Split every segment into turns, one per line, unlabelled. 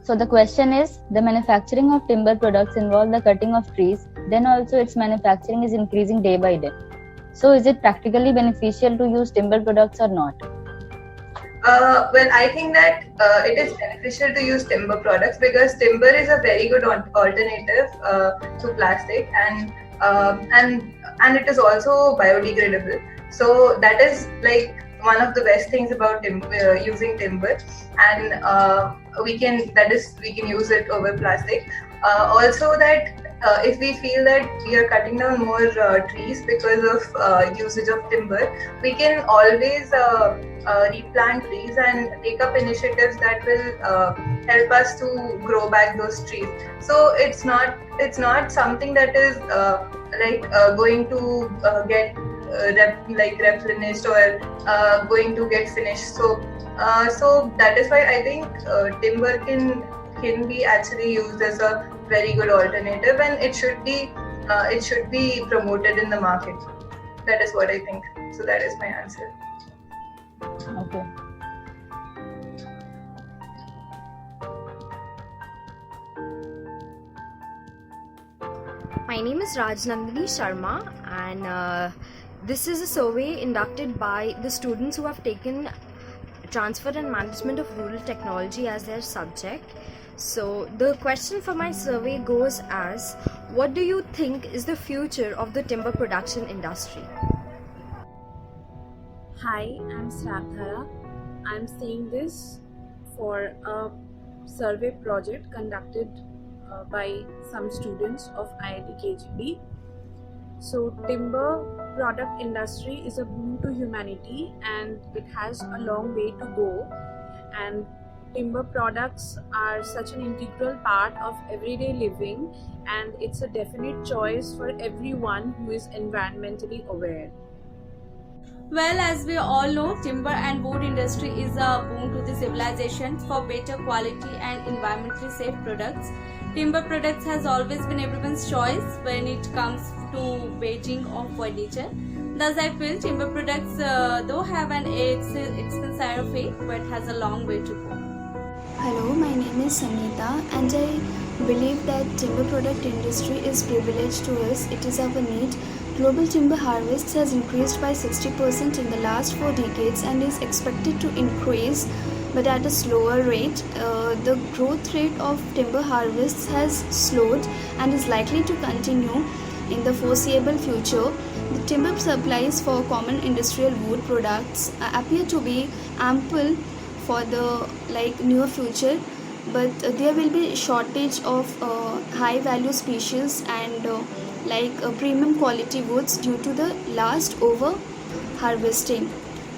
So the question is, the manufacturing of timber products involve the cutting of trees, then also its manufacturing is increasing day by day. So is it practically beneficial to use timber products or not?
Well, I think that it is beneficial to use timber products because timber is a very good alternative to plastic, and it is also biodegradable. So that is like one of the best things about using timber, and we can use it over plastic. Also, that if we feel that we are cutting down more trees because of usage of timber, we can always replant trees and take up initiatives that will help us to grow back those trees. So it's not something that is going to get replenished or going to get finished. So that is why I think timber can be actually used as a very good alternative, and it should be promoted in the market. That is what I think. So that is my answer.
Okay.
My name is Rajnandini Sharma, and this is a survey conducted by the students who have taken transfer and management of rural technology as their subject. So the question for my survey goes as, what do you think is the future of the timber production industry?
Hi, I'm Sradhara. I'm saying this for a survey project conducted by some students of IIT KGP. So timber product industry is a boon to humanity, and it has a long way to go, and timber products are such an integral part of everyday living, and it's a definite choice for everyone who is environmentally aware.
Well, as we all know, timber and wood industry is a boon to the civilization for better quality and environmentally safe products. Timber products has always been everyone's choice when it comes to weighting of furniture. Thus, I feel timber products though have an expensive side of it, but has a long way to go.
Hello, my name is Sangeeta, and I believe that timber product industry is privileged to us. It is our need. Global timber harvest has increased by 60% in the last 4 decades and is expected to increase, but at a slower rate. The growth rate of timber harvests has slowed and is likely to continue in the foreseeable future. The timber supplies for common industrial wood products appear to be ample for the near future, but there will be shortage of high value species and premium quality woods due to the last over harvesting.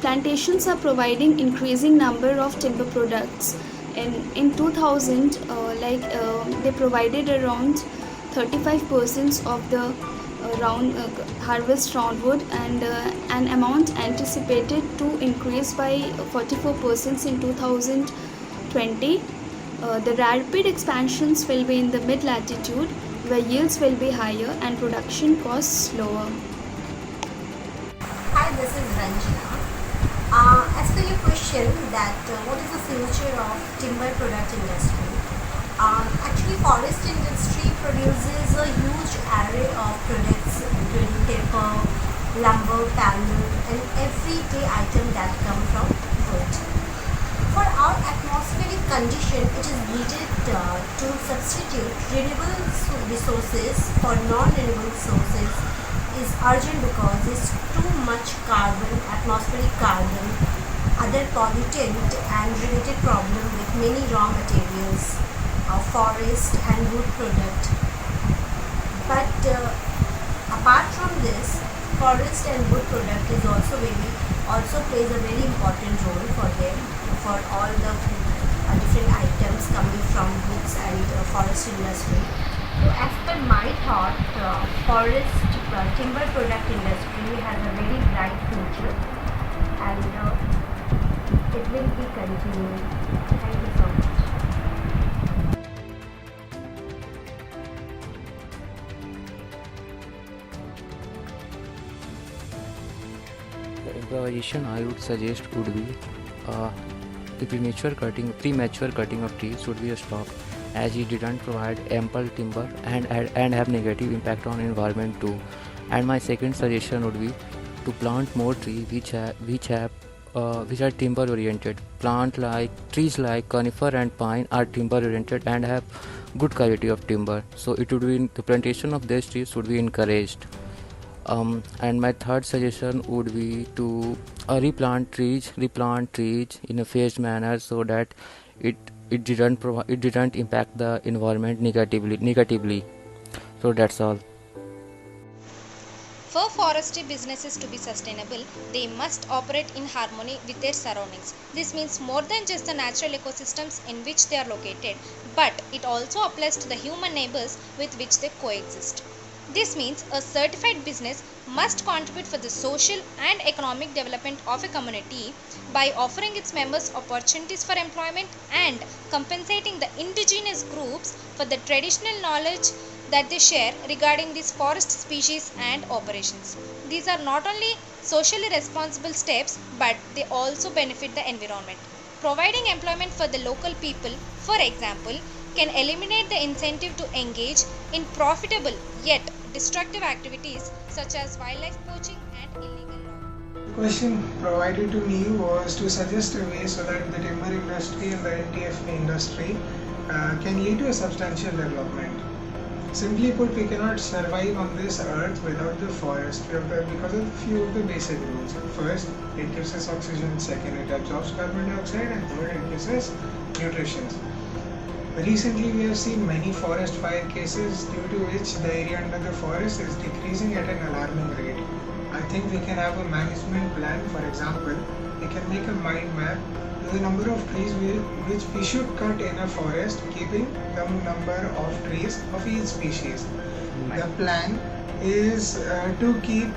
Plantations are providing increasing number of timber products. In 2000, they provided around 35% of the harvest roundwood, and an amount anticipated to increase by 44% in 2020. The rapid expansions will be in the mid latitude, where yields will be higher and production costs lower.
Hi, this is Ranjana. As per your question that what is the future of timber product industry? Actually, forest industry produces a huge array of products including paper, lumber, panel, and everyday item that come from wood. For our atmospheric condition, it is needed to substitute renewable resources for non-renewable sources is urgent because it's too much carbon, atmospheric carbon, other pollutant and related problem with many raw materials, forest and wood product. But apart from this, forest and wood product is also plays a very important role for them, for all the different items coming from woods and forest industry. So as per my thought, timber product industry has a very bright future, and it will be continuing. Thank you so much.
The improvisation I would suggest would be the premature cutting of trees should be stopped, as it didn't provide ample timber and have negative impact on environment too. And my second suggestion would be to plant more trees which are timber oriented. Trees like conifer and pine are timber oriented and have good quality of timber. So the plantation of these trees should be encouraged. And my third suggestion would be to replant trees in a phased manner, so that it didn't impact the environment negatively. So that's all.
For forestry businesses to be sustainable, they must operate in harmony with their surroundings. This means more than just the natural ecosystems in which they are located, but it also applies to the human neighbors with which they coexist. This means a certified business must contribute for the social and economic development of a community by offering its members opportunities for employment and compensating the indigenous groups for the traditional knowledge that they share regarding these forest species and operations. These are not only socially responsible steps, but they also benefit the environment. Providing employment for the local people, for example, can eliminate the incentive to engage in profitable yet destructive activities such as wildlife poaching and illegal logging.
The question provided to me was to suggest a way so that the timber industry and the NTF industry can lead to a substantial development. Simply put, we cannot survive on this earth without the forest because of a few of the basic rules. First, it gives us oxygen. Second, it absorbs carbon dioxide. And third, it gives us nutrition. Recently, we have seen many forest fire cases due to which the area under the forest is decreasing at an alarming rate. I think we can have a management plan. For example, we can make a mind map to the number of trees which we should cut in a forest, keeping the number of trees of each species. The plan is to keep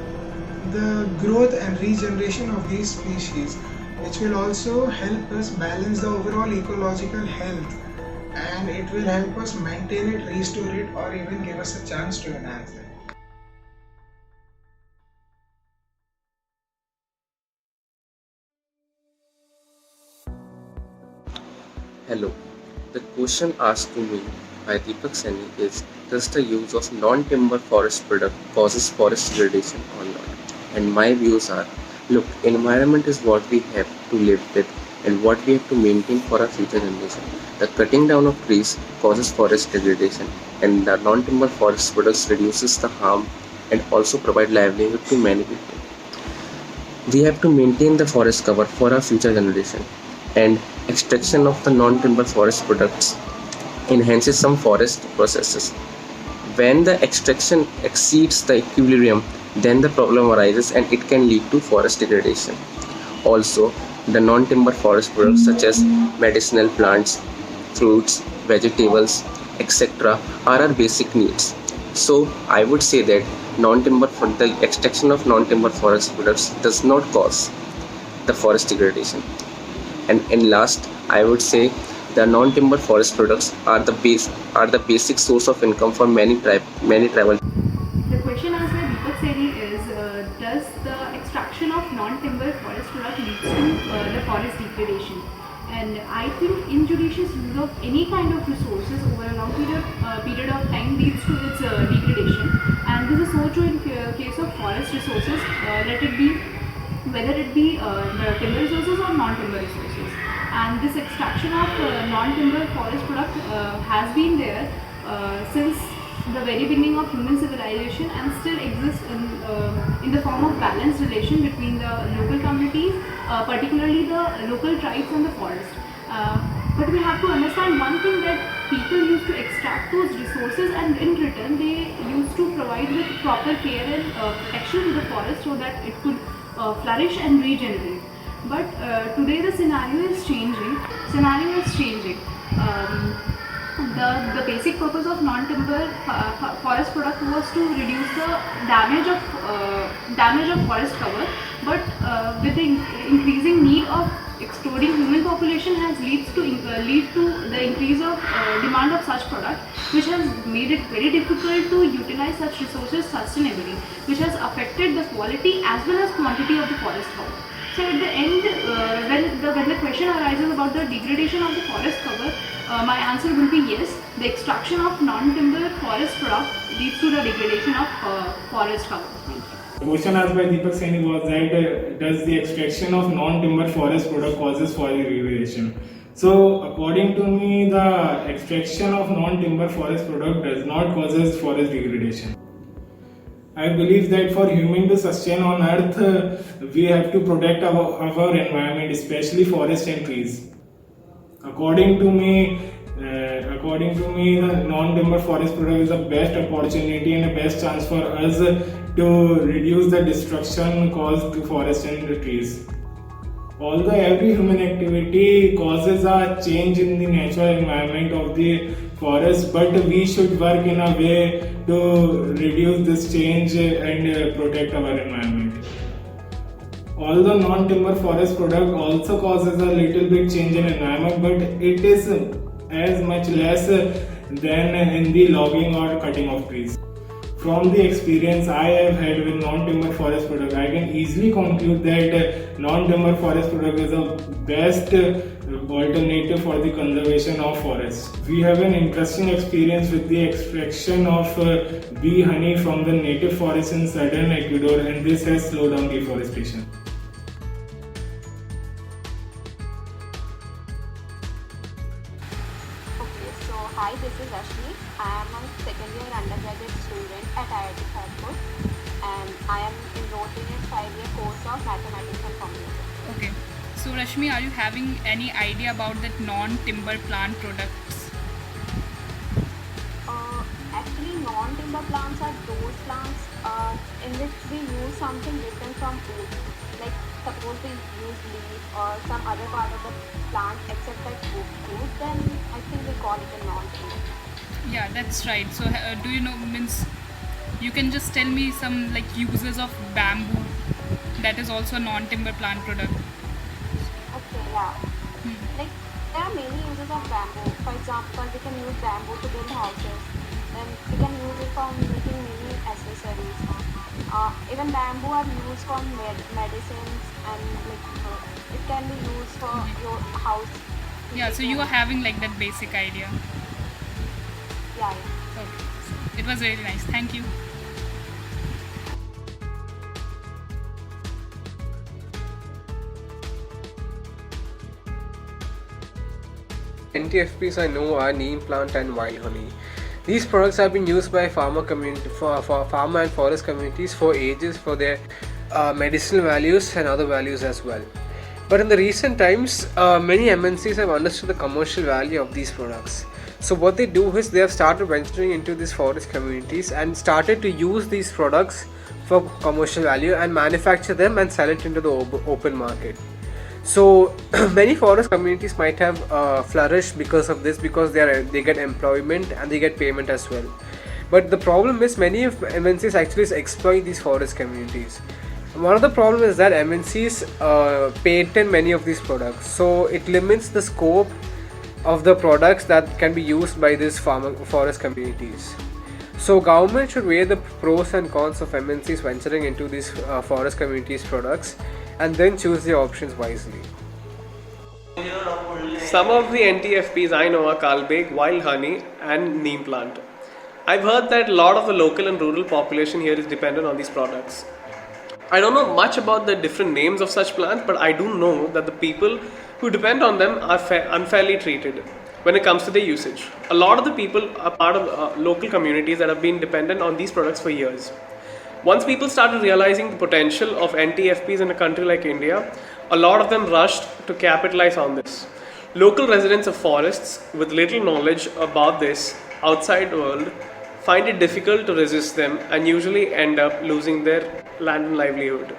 the growth and regeneration of these species, which will also help us balance the overall ecological health, and it will help us maintain it, restore it, or even give us a chance to enhance it.
Hello. The question asked to me by Deepak Saini is, does the use of non-timber forest product causes forest degradation or not? And my views are, look, environment is what we have to live with and what we have to maintain for our future generation. The cutting down of trees causes forest degradation, and the non-timber forest products reduces the harm and also provide livelihood to many people. We have to maintain the forest cover for our future generation, and extraction of the non-timber forest products enhances some forest processes. When the extraction exceeds the equilibrium, then the problem arises and it can lead to forest degradation. Also, the non-timber forest products such as medicinal plants, fruits, vegetables, etc. are our basic needs. So I would say that the extraction of non-timber forest products does not cause the forest degradation. And in last, I would say the non-timber forest products are the basic source of income for many tribal.
The question asked by Deepak Saini is, does the extraction of non-timber forest product leads to the forest degradation? And I think injudicious use of any kind of resources over a long period of time leads to its degradation. And this is so true in case of forest resources, whether it be the timber resources or non-timber resources. And this extraction of non-timber forest product has been there since the very beginning of human civilization and still exists in the form of balanced relation between the local communities, particularly the local tribes and the forest. But we have to understand one thing, that people used to extract those resources and in return they used to provide with proper care and protection to the forest so that it could flourish and regenerate. But today the scenario is changing. The basic purpose of non-timber forest product was to reduce the damage of forest cover, but with the increasing need of exploding human population has lead to the increase of demand of such product, which has made it very difficult to utilize such resources sustainably, which has affected the quality as well as quantity of the forest cover. So So at the end, when the question arises about the degradation of the forest cover, my answer will be yes. The extraction of non-timber forest product leads to the degradation of forest cover. Thank you.
The question asked by Deepak Saini was that does the extraction of non-timber forest product causes forest degradation? So according to me, the extraction of non-timber forest product does not causes forest degradation. I believe that for human to sustain on earth, we have to protect our environment, especially forests and trees. According to me, the non-timber forest product is the best opportunity and the best chance for us to reduce the destruction caused to forests and the trees. Although every human activity causes a change in the natural environment of the forest, but we should work in a way to reduce this change and protect our environment. Although non-timber forest product also causes a little bit change in environment, but it is as much less than in the logging or cutting of trees. From the experience I have had with non-timber forest product, I can easily conclude that non-timber forest product is the best alternative for the conservation of forests. We have an interesting experience with the extraction of bee honey from the native forest in southern Ecuador, and this has slowed down deforestation.
So hi, this is Ashmi. I am a second year undergraduate student at IIT Kharagpur and I am enrolled in a 5-year course of mathematics and computer.
Okay. So Rashmi, are you having any idea about that non-timber plant products?
Actually, non-timber plants are those plants in which we use something different from wood. Like suppose we use leaf or some other part of the plant except that wood, then I think we call it a non-timber.
Yeah, that's right. So do you know, means you can just tell me some like uses of bamboo that is also a non-timber plant product.
Okay, yeah. Like there are many uses of bamboo. For example, we can use bamboo to build houses. Then we can use it for making many accessories. Even bamboo are used for medicines and like it can be used for your house.
Yeah, so you are having like that basic idea.
Yeah.
Okay. So it was really nice. Thank you.
NTFPs I know are neem plant and wild honey. These products have been used by farmer and forest communities for ages for their medicinal values and other values as well. But in the recent times, many MNCs have understood the commercial value of these products. So what they do is they have started venturing into these forest communities and started to use these products for commercial value and manufacture them and sell it into the open market. So many forest communities might have flourished because of this, because they get employment and they get payment as well. But the problem is many of MNCs actually exploit these forest communities. One of the problems is that MNCs patent many of these products, so it limits the scope of the products that can be used by these forest communities. So government should weigh the pros and cons of MNCs venturing into these forest communities products and then choose the options wisely.
Some of the NTFPs I know are Kalbeg, wild honey and neem plant. I've heard that a lot of the local and rural population here is dependent on these products. I don't know much about the different names of such plants, but I do know that the people who depend on them are unfairly treated when it comes to their usage. A lot of the people are part of local communities that have been dependent on these products for years. Once people started realizing the potential of NTFPs in a country like India, a lot of them rushed to capitalize on this. Local residents of forests with little knowledge about this outside world find it difficult to resist them and usually end up losing their land and livelihood.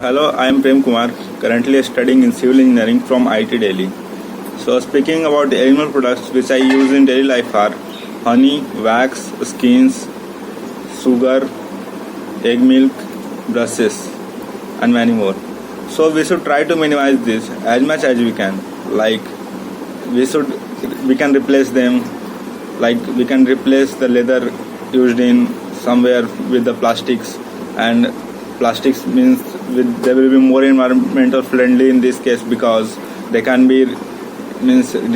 Hello, I am Prem Kumar, currently studying in civil engineering from IIT Delhi. So speaking about the animal products which I use in daily life are honey, wax, skins, sugar, egg milk, brushes and many more. So we should try to minimize this as much as we can. Like we can replace them like we can replace the leather used in somewhere with the plastics, and plastics means they will be more environmental friendly in this case because they can be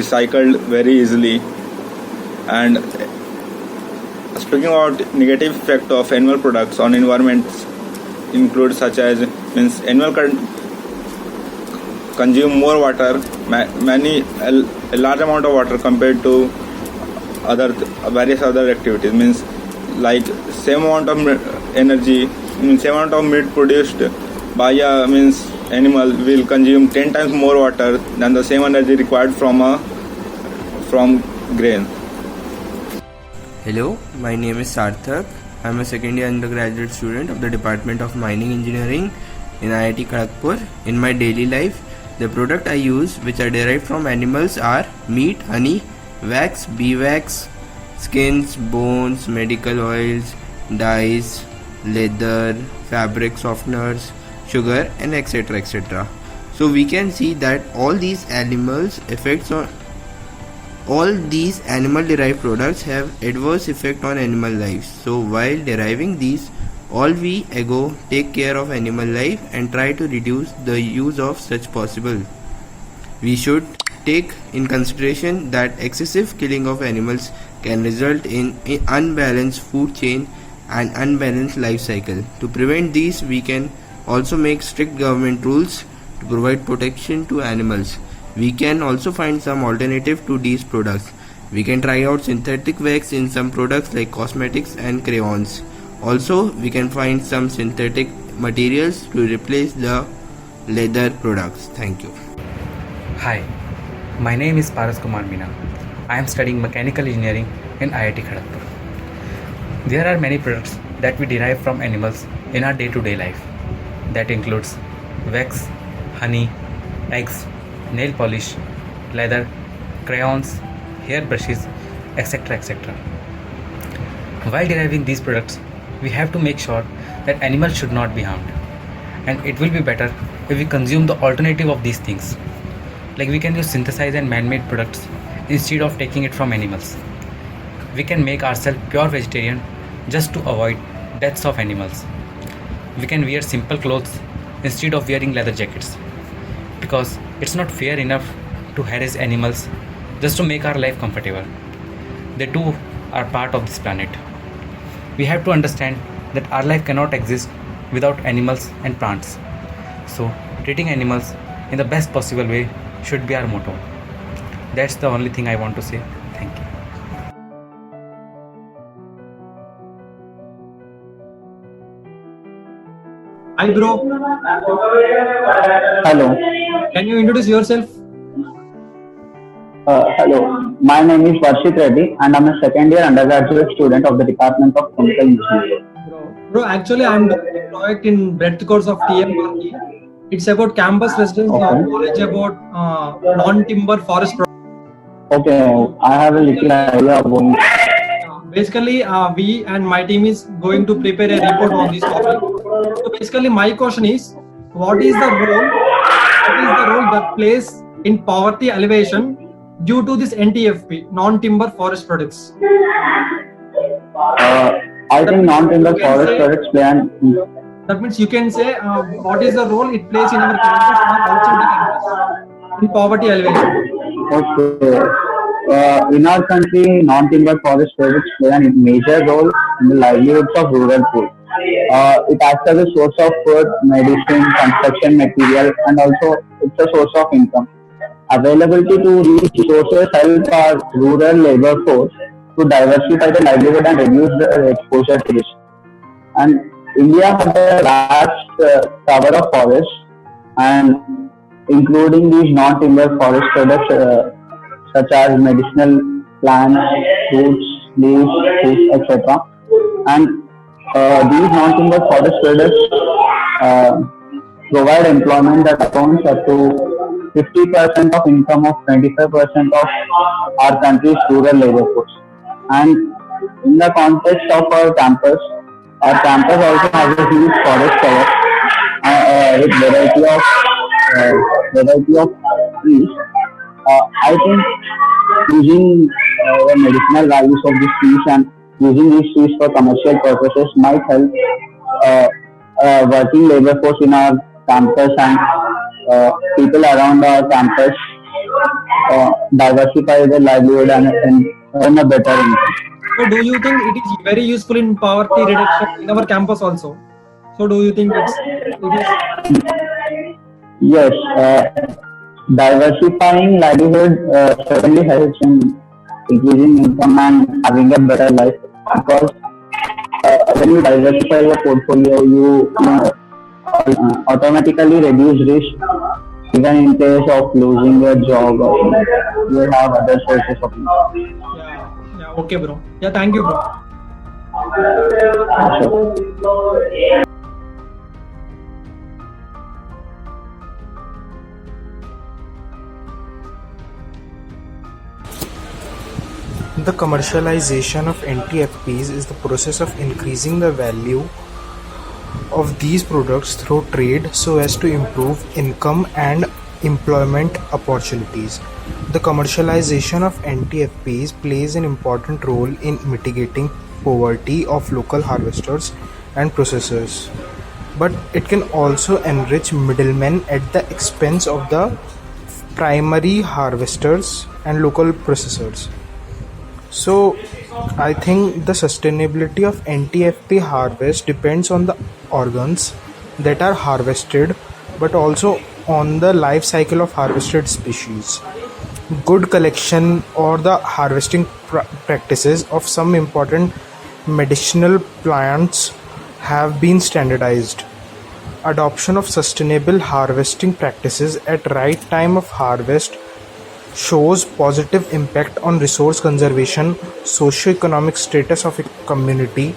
recycled very easily. And speaking about negative effect of animal products on environment include such as animal consume more water, a large amount of water compared to various other activities. Means like same amount of energy, same amount of meat produced by a animal will consume 10 times more water than the same energy required from grain.
Hello, my name is Sarthak. I am a second year undergraduate student of the Department of Mining Engineering in IIT Kharagpur. In my daily life, the product I use which are derived from animals are meat, honey, wax, beeswax, skins, bones, medical oils, dyes, leather, fabric softeners, sugar, and etc. etc. So we can see that all these animal derived products have adverse effect on animal lives. So while deriving these, all we take care of animal life and try to reduce the use of such possible. We should take in consideration that excessive killing of animals can result in unbalanced food chain and unbalanced life cycle. To prevent these, we can also make strict government rules to provide protection to animals. We can also find some alternative to these products. We can try out synthetic wax in some products like cosmetics and crayons. Also, we can find some synthetic materials to replace the leather products. Thank you.
Hi, my name is Paras Kumar Meena. I am studying mechanical engineering in IIT Kharagpur. There are many products that we derive from animals in our day-to-day life. That includes wax, honey, eggs, nail polish, leather, crayons, hair brushes, etc. etc. While deriving these products, we have to make sure that animals should not be harmed, and it will be better if we consume the alternative of these things. Like we can use synthesized and man-made products instead of taking it from animals. We can make ourselves pure vegetarian just to avoid deaths of animals. We can wear simple clothes instead of wearing leather jackets, because it's not fair enough to harass animals just to make our life comfortable. They too are part of this planet. We have to understand that our life cannot exist without animals and plants. So treating animals in the best possible way should be our motto. That's the only thing I want to say. Thank you.
Hi bro.
Hello.
Can you introduce yourself?
Hello. My name is Varshit Reddy and I'm a second year undergraduate student of the Department of Chemical Engineering.
Bro, actually I'm doing a project in breadth course of TMRE. It's about campus residence knowledge about non-timber forest products.
Okay, I have a little idea about
Basically, we and my team is going to prepare a report on this topic. So basically, my question is, what is the role that plays in poverty alleviation due to this NTFP, non-timber forest products?
I think non-timber forest products play an.
That means you can say what is the role it plays in our campus or outside the campus in poverty alleviation.
Okay. In our country, non-timber forest products play a major role in the livelihoods of rural poor. It acts as a source of food, medicine, construction material, and also it's a source of income. Availability to these resources help our rural labor force to diversify the livelihood and reduce the exposure to risk. And India has a vast cover of forests, and including these non-timber forest products such as medicinal plants, fruits, leaves, fish, etc. And these non-timber forest products provide employment that accounts up to 50% of income of 25% of our country's rural labor force. And in the context of our campus also has a huge forest cover with variety of trees. I think using the medicinal values of these trees and using these trees for commercial purposes might help working labor force in our campus and people around our campus diversify their livelihood and earn a better income.
So do you think it is very useful in poverty reduction in our campus also? So do you think it is?
Yes, diversifying livelihood certainly helps in increasing income and having a better life, because when you diversify your portfolio, you automatically reduce risk even in case of losing your job or you have other sources of income.
Yeah, okay, bro. Yeah, thank you, bro.
The commercialization of NTFPs is the process of increasing the value of these products through trade so as to improve income and employment opportunities. The commercialization of NTFPs plays an important role in mitigating poverty of local harvesters and processors, but it can also enrich middlemen at the expense of the primary harvesters and local processors. So I think the sustainability of NTFP harvest depends on the organs that are harvested, but also on the life cycle of harvested species. Good collection or the harvesting practices of some important medicinal plants have been standardized. Adoption of sustainable harvesting practices at right time of harvest shows positive impact on resource conservation, socio-economic status of a community,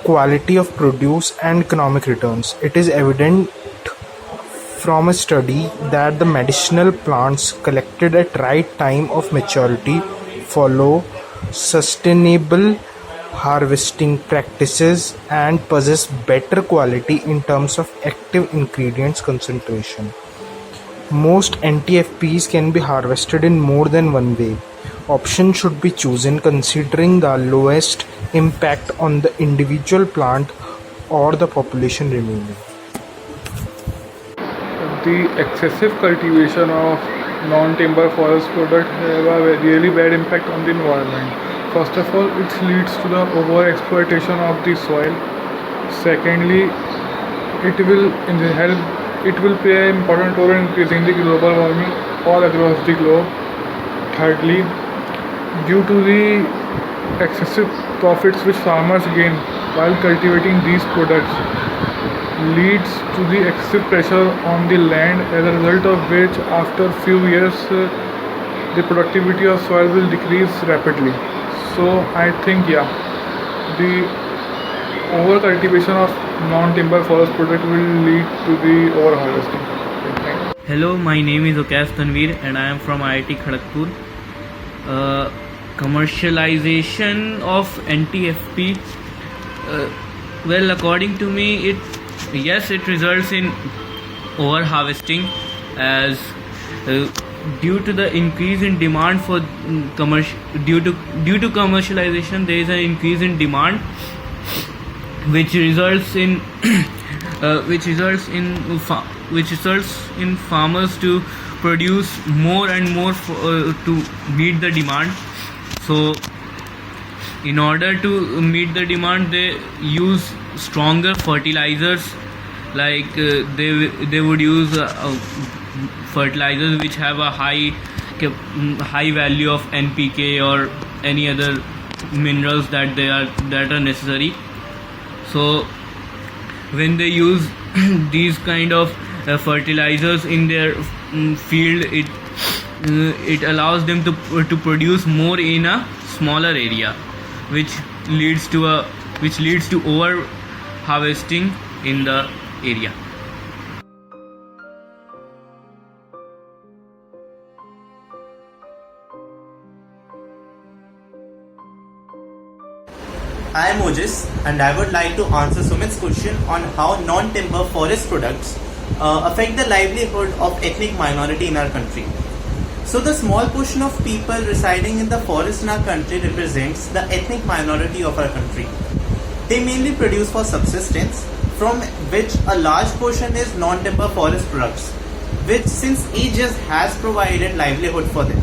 quality of produce and economic returns. It is evident from a study that the medicinal plants collected at right time of maturity follow sustainable harvesting practices and possess better quality in terms of active ingredients concentration. Most NTFPs can be harvested in more than one way. Option should be chosen considering the lowest impact on the individual plant or the population remaining.
The excessive cultivation of non-timber forest products have a really bad impact on the environment. First of all, it leads to the over-exploitation of the soil. Secondly, it will play an important role in increasing the global warming all across the globe. Thirdly, due to the excessive profits which farmers gain while cultivating these products, leads to the excessive pressure on the land, as a result of which after few years the productivity of soil will decrease rapidly. So I think the over cultivation of non-timber forest product will lead to the over harvesting.
Hello, my name is Okash Tanveer and I am from IIT Kharagpur. Commercialization of NTFP, well, according to me, it results in over harvesting, as due to the increase in demand for due to commercialization, there is an increase in demand, which results in farmers to produce more and more to meet the demand. So in order to meet the demand, they use stronger fertilizers, like they would use fertilizers which have a high value of NPK or any other minerals that are necessary. So when they use these kind of fertilizers in their field, it allows them to produce more in a smaller area, which leads to over harvesting in the area.
I am Ojis and I would like to answer Sumit's question on how non-timber forest products affect the livelihood of ethnic minority in our country. So the small portion of people residing in the forest in our country represents the ethnic minority of our country. They mainly produce for subsistence, from which a large portion is non-timber forest products, which since ages has provided livelihood for them.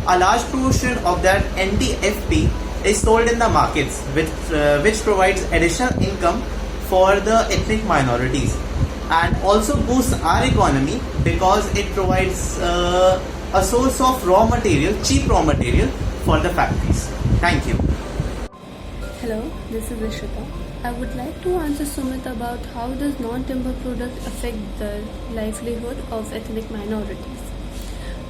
A large portion of that NTFP is sold in the markets, which provides additional income for the ethnic minorities and also boosts our economy because it provides a source of raw material, cheap raw material for the factories. Thank you.
Hello, this is Ishita. I would like to answer Sumit about how does non-timber product affect the livelihood of ethnic minorities.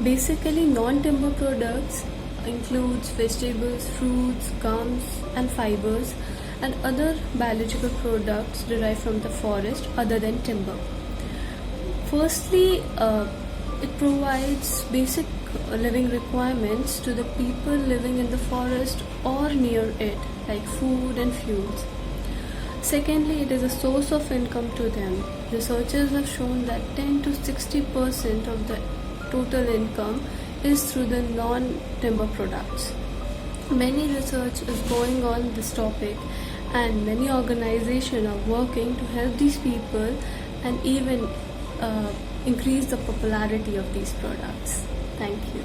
Basically, non-timber products includes vegetables, fruits, gums and fibers and other biological products derived from the forest other than timber. Firstly, it provides basic living requirements to the people living in the forest or near it, like food and fuels. Secondly, it is a source of income to them. Researchers have shown that 10 to 60% of the total income is through the non-timber products. Many research is going on this topic and many organizations are working to help these people and even increase the popularity of these products. Thank you.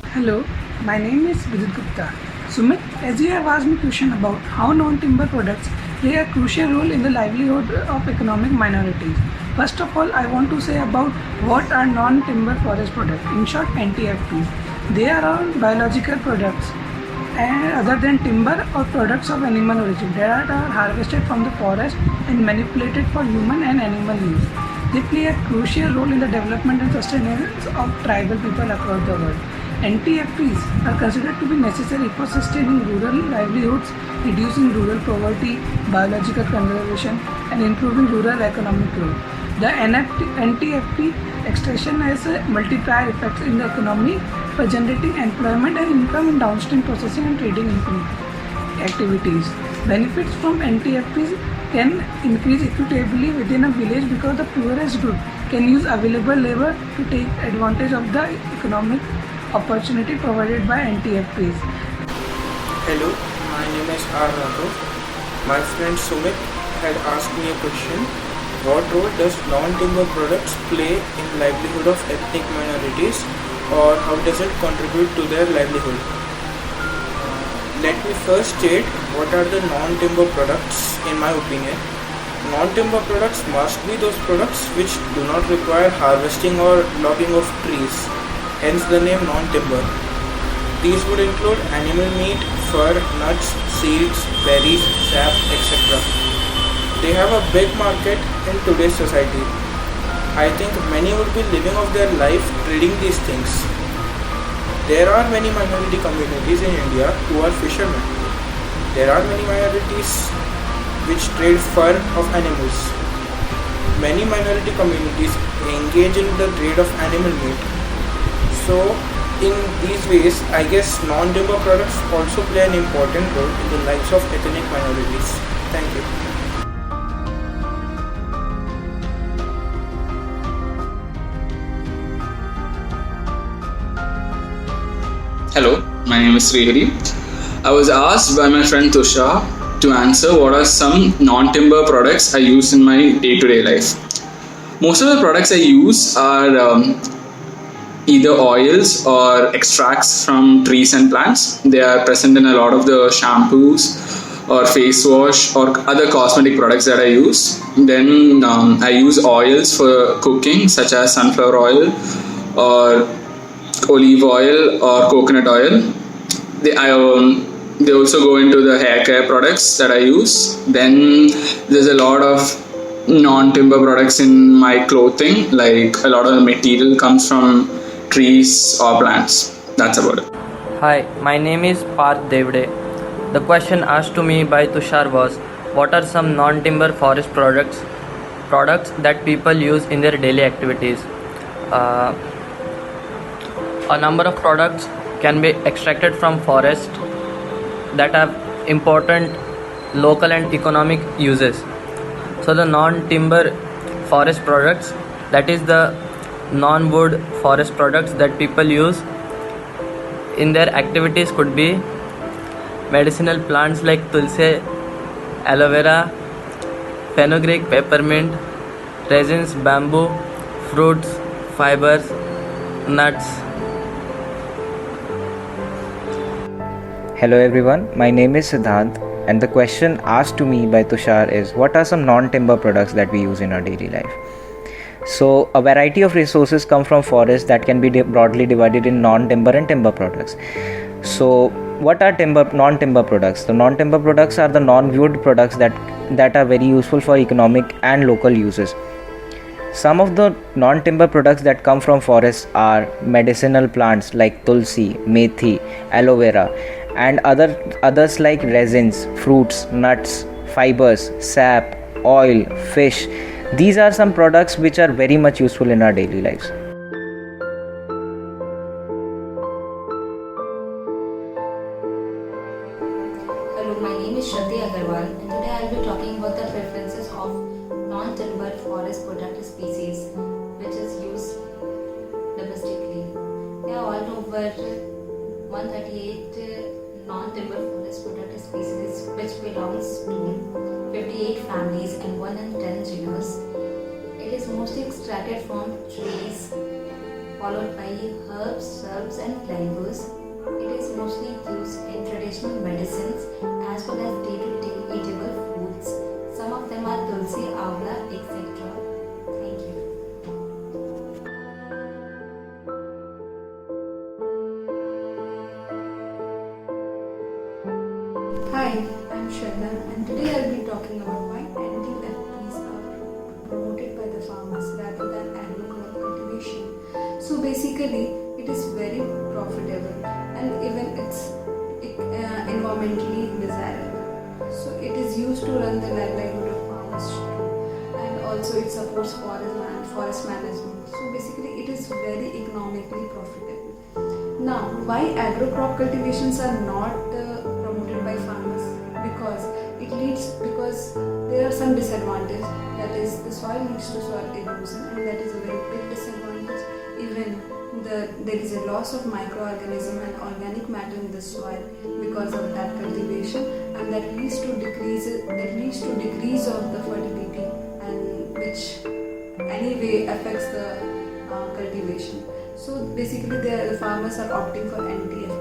Hello, my name is Vidit Gupta. Sumit, as you have asked me a question about how non-timber products play a crucial role in the livelihood of economic minorities. First of all, I want to say about what are non-timber forest products. In short, NTFPs. They are all biological products and other than timber or products of animal origin that are harvested from the forest and manipulated for human and animal use. They play a crucial role in the development and sustenance of tribal people across the world. NTFPs are considered to be necessary for sustaining rural livelihoods, reducing rural poverty, biological conservation, and improving rural economic growth. The NTFP extraction has a multiplier effects in the economy by generating employment and income in downstream processing and trading activities. Benefits from NTFPs can increase equitably within a village because the poorest group can use available labor to take advantage of the economic opportunity provided by NTFPs.
Hello, my name is R. Raghov. My friend Sumit had asked me a question. What role does non-timber products play in livelihood of ethnic minorities, or how does it contribute to their livelihood? Let me first state what are the non-timber products in my opinion. Non-timber products must be those products which do not require harvesting or logging of trees, hence the name non-timber. These would include animal meat, fur, nuts, seeds, berries, sap, etc. They have a big market in today's society. I think many would be living off their life trading these things. There are many minority communities in India who are fishermen. There are many minorities which trade fur of animals. Many minority communities engage in the trade of animal meat. So in these ways, I guess non-timber products also play an important role in the lives of ethnic minorities. Thank you.
Hello, my name is Srihari. I was asked by my friend Tushar to answer what are some non-timber products I use in my day-to-day life. Most of the products I use are either oils or extracts from trees and plants. They are present in a lot of the shampoos or face wash or other cosmetic products that I use. Then I use oils for cooking, such as sunflower oil or olive oil or coconut oil. They also go into the hair care products that I use. Then there's a lot of non-timber products in my clothing, like a lot of the material comes from trees or plants. That's about it.
Hi, my name is Parth Devde. The question asked to me by Tushar was, what are some non-timber forest products that people use in their daily activities? A number of products can be extracted from forest that have important local and economic uses. So the non-timber forest products, that is the non-wood forest products that people use in their activities could be medicinal plants like tulsi, aloe vera, fenugreek, peppermint, resins, bamboo, fruits, fibers, nuts.
Hello everyone, my name is Siddhant, and the question asked to me by Tushar is, what are some non-timber products that we use in our daily life? So a variety of resources come from forests that can be broadly divided in non-timber and timber products. So what are non-timber products? The non-timber products are the non-wood products that are very useful for economic and local uses. Some of the non-timber products that come from forests are medicinal plants like tulsi, methi, aloe vera, and others like resins, fruits, nuts, fibers, sap, oil, fish. These are some products which are very much useful in our daily lives.
Hello, my name is Shruti Agarwal, and today I will be talking about the preferences of non-timber forest product species which is used domestically. There are all over 138 non-timber forest product species which belongs to 58 families and 1 in 10 genus. It is mostly extracted from trees, followed by herbs, shrubs and climbers. It is mostly used in traditional medicines as well as day-to-day eatable foods. Some of them are tulsi, avla, etc. Thank you.
Hi, I'm Shraddha, and today I'll be talking about why NTFPs are promoted by the farmers rather than agro-crop cultivation. So basically, it is very profitable and even it's environmentally desirable. So it is used to run the livelihood of farmers too, and also it supports forest management. So basically, it is very economically profitable. Now, why agro-crop cultivations are not promoted by farmers? Because there are some disadvantages. That is, the soil leads to soil erosion, and that is a very big disadvantage. Even there is a loss of microorganism and organic matter in the soil because of that cultivation, and that leads to decrease of the fertility, and which anyway affects the cultivation. So basically, the farmers are opting for NTF